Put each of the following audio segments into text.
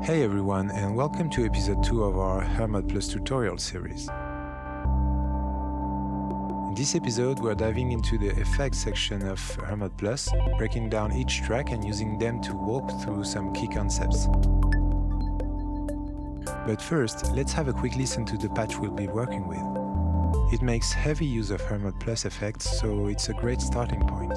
Hey everyone, and welcome to episode 2 of our Hermod Plus tutorial series. In this episode, we're diving into the effects section of Hermod Plus, breaking down each track and using them to walk through some key concepts. But first, let's have a quick listen to the patch we'll be working with. It makes heavy use of Hermod Plus effects, so it's a great starting point.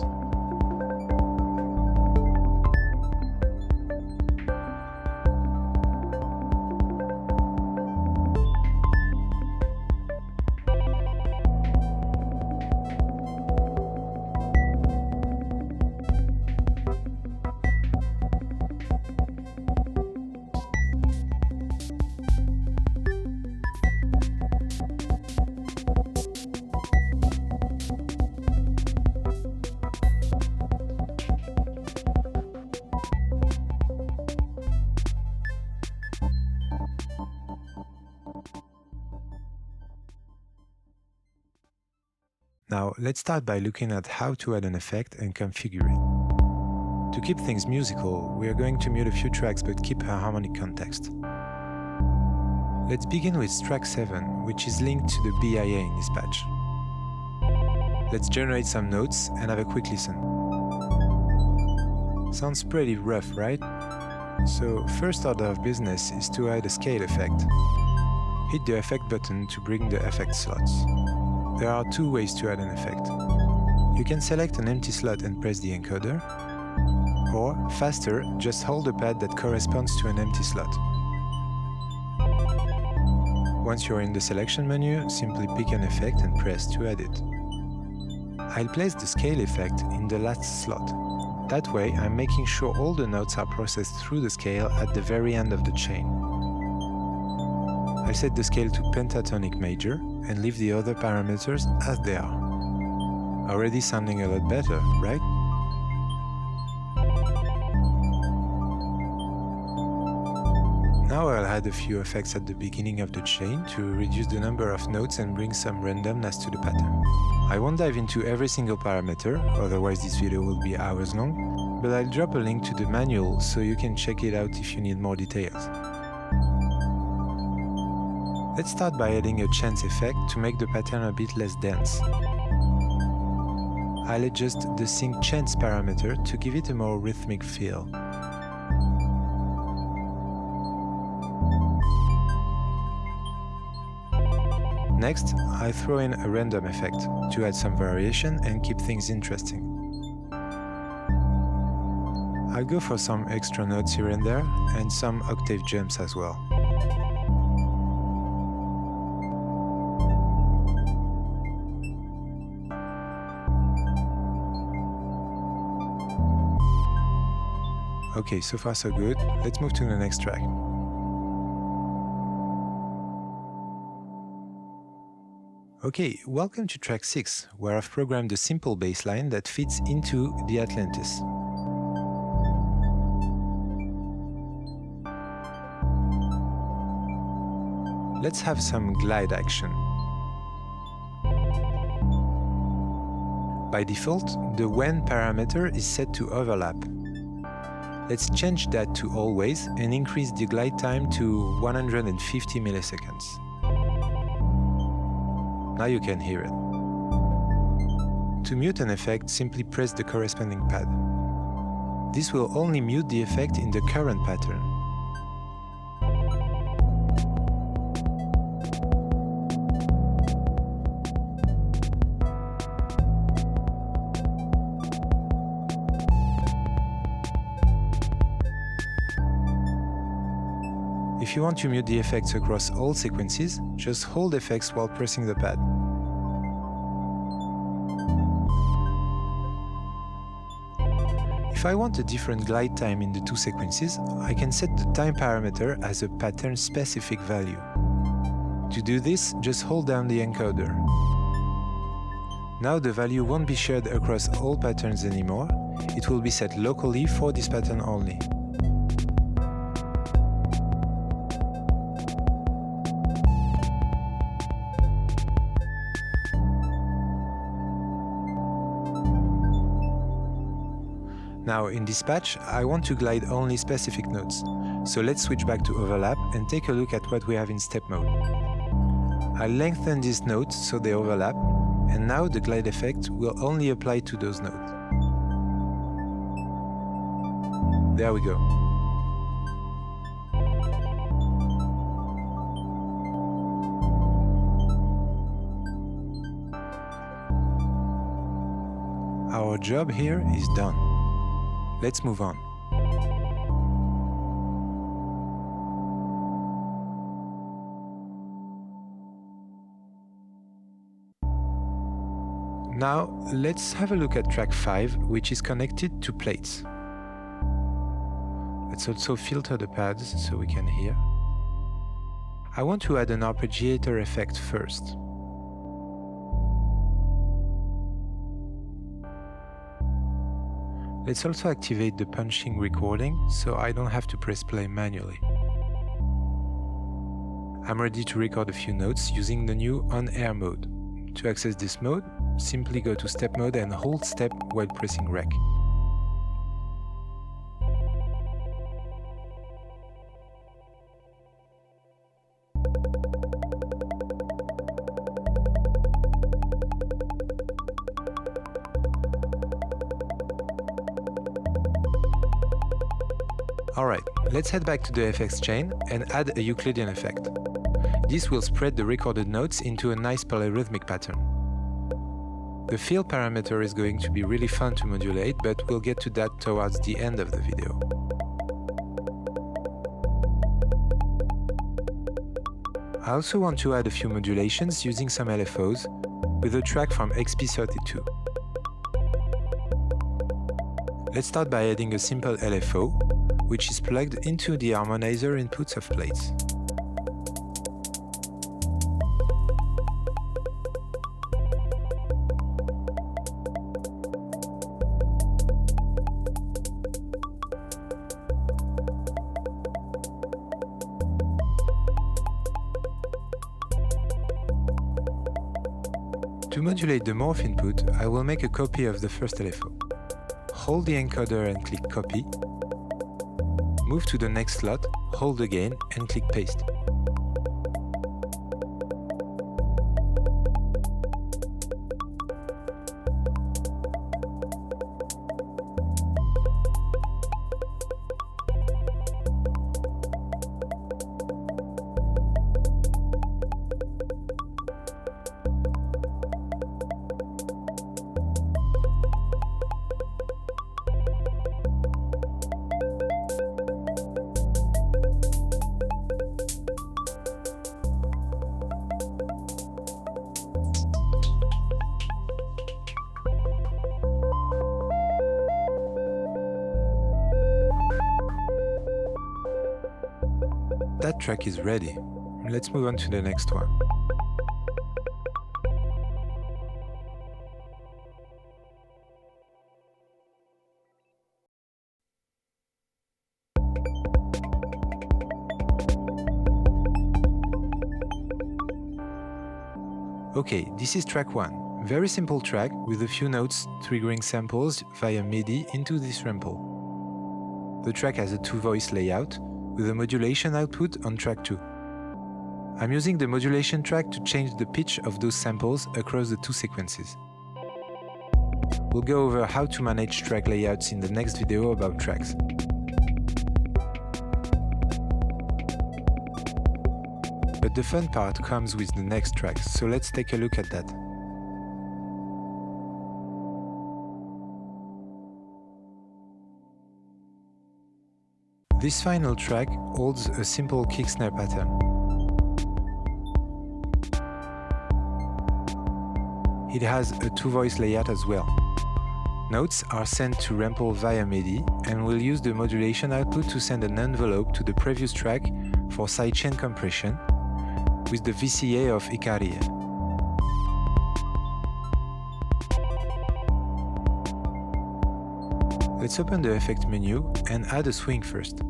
Now, let's start by looking at how to add an effect and configure it. To keep things musical, we are going to mute a few tracks but keep a harmonic context. Let's begin with track 7, which is linked to the BIA in this patch. Let's generate some notes and have a quick listen. Sounds pretty rough, right? So, first order of business is to add a scale effect. Hit the effect button to bring the effect slots. There are two ways to add an effect. You can select an empty slot and press the encoder, or, faster, just hold a pad that corresponds to an empty slot. Once you're in the selection menu, simply pick an effect and press to add it. I'll place the scale effect in the last slot. That way, I'm making sure all the notes are processed through the scale at the very end of the chain. I'll set the scale to pentatonic major and leave the other parameters as they are. Already sounding a lot better, right? Now I'll add a few effects at the beginning of the chain to reduce the number of notes and bring some randomness to the pattern. I won't dive into every single parameter, otherwise this video will be hours long, but I'll drop a link to the manual so you can check it out if you need more details. Let's start by adding a chance effect to make the pattern a bit less dense. I'll adjust the sync chance parameter to give it a more rhythmic feel. Next, I throw in a random effect to add some variation and keep things interesting. I'll go for some extra notes here and there and some octave jumps as well. Okay, so far so good. Let's move to the next track. Okay, welcome to track 6, where I've programmed a simple bass line that fits into the Atlantis. Let's have some glide action. By default, the when parameter is set to overlap. Let's change that to always and increase the glide time to 150 milliseconds. Now you can hear it. To mute an effect, simply press the corresponding pad. This will only mute the effect in the current pattern. If you want to mute the effects across all sequences, just hold effects while pressing the pad. If I want a different glide time in the two sequences, I can set the time parameter as a pattern-specific value. To do this, just hold down the encoder. Now the value won't be shared across all patterns anymore, it will be set locally for this pattern only. Now in dispatch, I want to glide only specific nodes, so let's switch back to overlap and take a look at what we have in step mode. I'll lengthen these nodes so they overlap, and now the glide effect will only apply to those nodes. There we go. Our job here is done. Let's move on. Now, let's have a look at track 5, which is connected to plates. Let's also filter the pads so we can hear. I want to add an arpeggiator effect first. Let's also activate the punching recording so I don't have to press play manually. I'm ready to record a few notes using the new on-air mode. To access this mode, simply go to step mode and hold step while pressing rec. Alright, let's head back to the effects chain and add a Euclidean effect. This will spread the recorded notes into a nice polyrhythmic pattern. The fill parameter is going to be really fun to modulate, but we'll get to that towards the end of the video. I also want to add a few modulations using some LFOs with a track from EP02. Let's start by adding a simple LFO, which is plugged into the harmonizer inputs of plates. To modulate the morph input, I will make a copy of the first LFO. Hold the encoder and click copy. Move to the next slot, hold again and click paste. That track is ready. Let's move on to the next one. Okay, this is track 1. Very simple track with a few notes triggering samples via MIDI into this sample. The track has a 2-voice layout with a modulation output on track 2. I'm using the modulation track to change the pitch of those samples across the 2 sequences. We'll go over how to manage track layouts in the next video about tracks. But the fun part comes with the next tracks, so let's take a look at that. This final track holds a simple kick snare pattern. It has a 2-voice layout as well. Notes are sent to Rample via MIDI, and we'll use the modulation output to send an envelope to the previous track for sidechain compression with the VCA of EUCLID. Let's open the effect menu and add a swing first,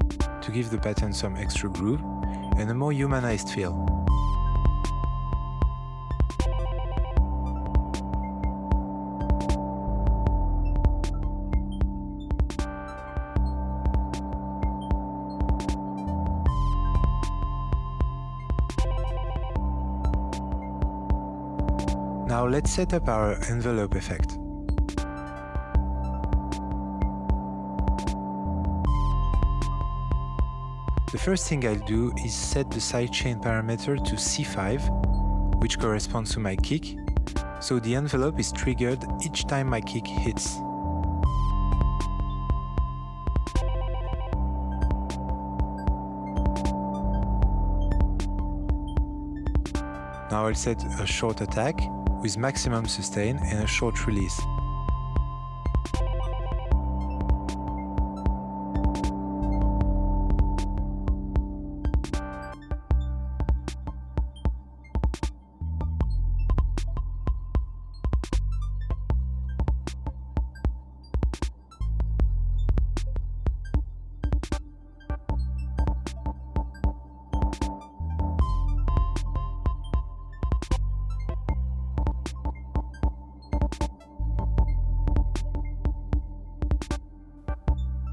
to give the pattern some extra groove and a more humanized feel. Now let's set up our envelope effect. The first thing I'll do is set the sidechain parameter to C5, which corresponds to my kick, so the envelope is triggered each time my kick hits. Now I'll set a short attack with maximum sustain and a short release.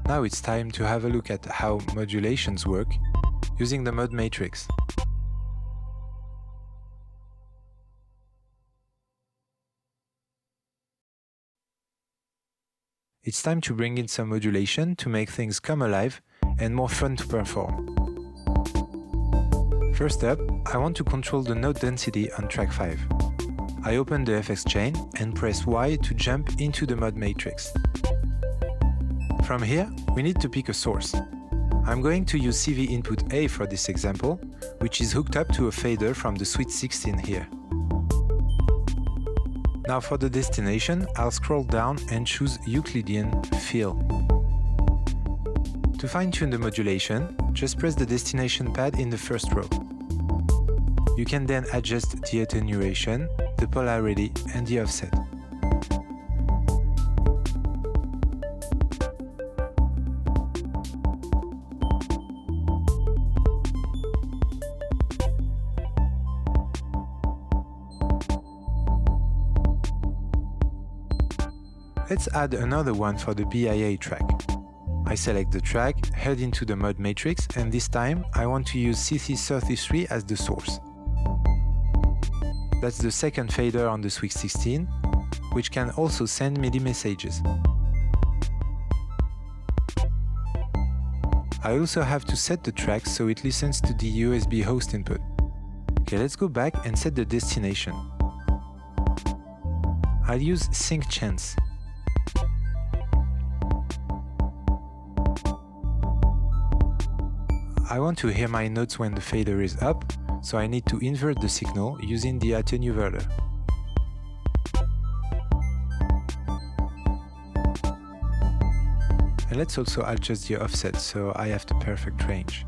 Now it's time to have a look at how modulations work using the ModMatrix. It's time to bring in some modulation to make things come alive and more fun to perform. First up, I want to control the note density on track 5. I open the FX chain and press Y to jump into the ModMatrix. From here, we need to pick a source. I'm going to use CV input A for this example, which is hooked up to a fader from the Sweet 16 here. Now for the destination, I'll scroll down and choose Euclidean Fill. To fine-tune the modulation, just press the destination pad in the first row. You can then adjust the attenuation, the polarity, and the offset. Let's add another one for the BIA track. I select the track, head into the ModMatrix, and this time I want to use CC33 as the source. That's the second fader on the Sweet 16, which can also send MIDI messages. I also have to set the track so it listens to the USB host input. Okay, let's go back and set the destination. I'll use Sync Chance. I want to hear my notes when the fader is up, so I need to invert the signal using the attenuverter. And let's also adjust the offset so I have the perfect range.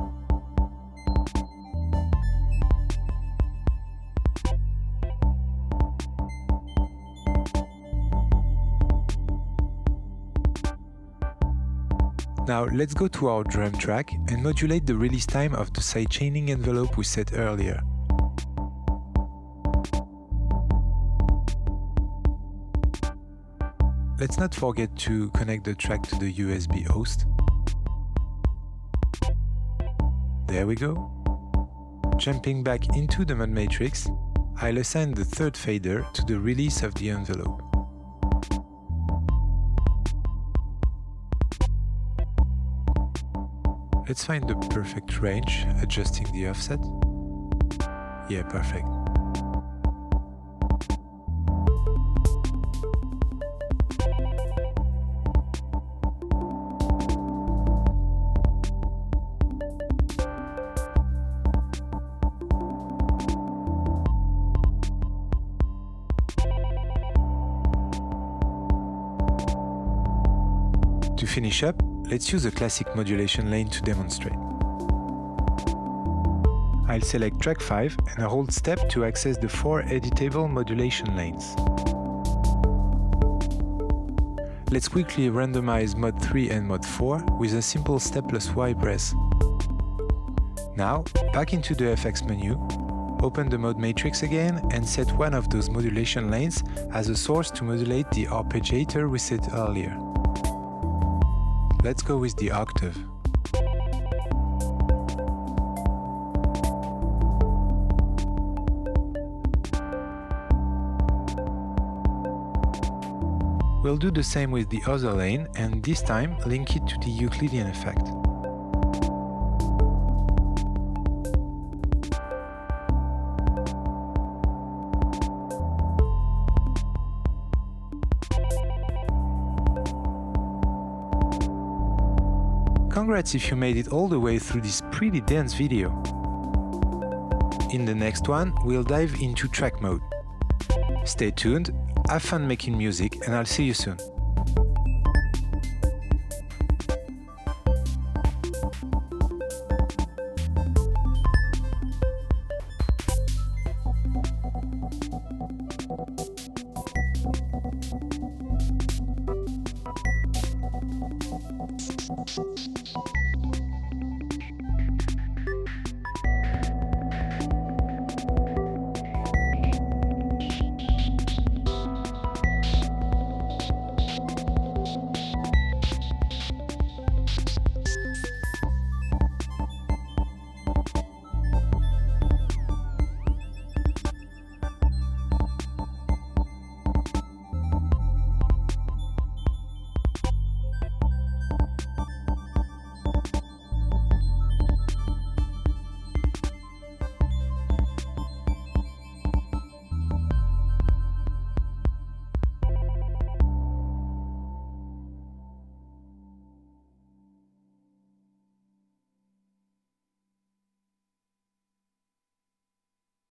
Now let's go to our drum track and modulate the release time of the sidechaining envelope we set earlier. Let's not forget to connect the track to the USB host. There we go. Jumping back into the ModMatrix, I'll assign the third fader to the release of the envelope. Let's find the perfect range, adjusting the offset. Yeah, perfect. To finish up, let's use a classic modulation lane to demonstrate. I'll select track 5 and hold step to access the 4 editable modulation lanes. Let's quickly randomize mod 3 and mod 4 with a simple step plus Y press. Now, back into the FX menu, open the ModMatrix again and set one of those modulation lanes as a source to modulate the arpeggiator we set earlier. Let's go with the octave. We'll do the same with the other lane and this time link it to the Euclidean effect. Congrats if you made it all the way through this pretty dense video. In the next one, we'll dive into track mode. Stay tuned, have fun making music, and I'll see you soon.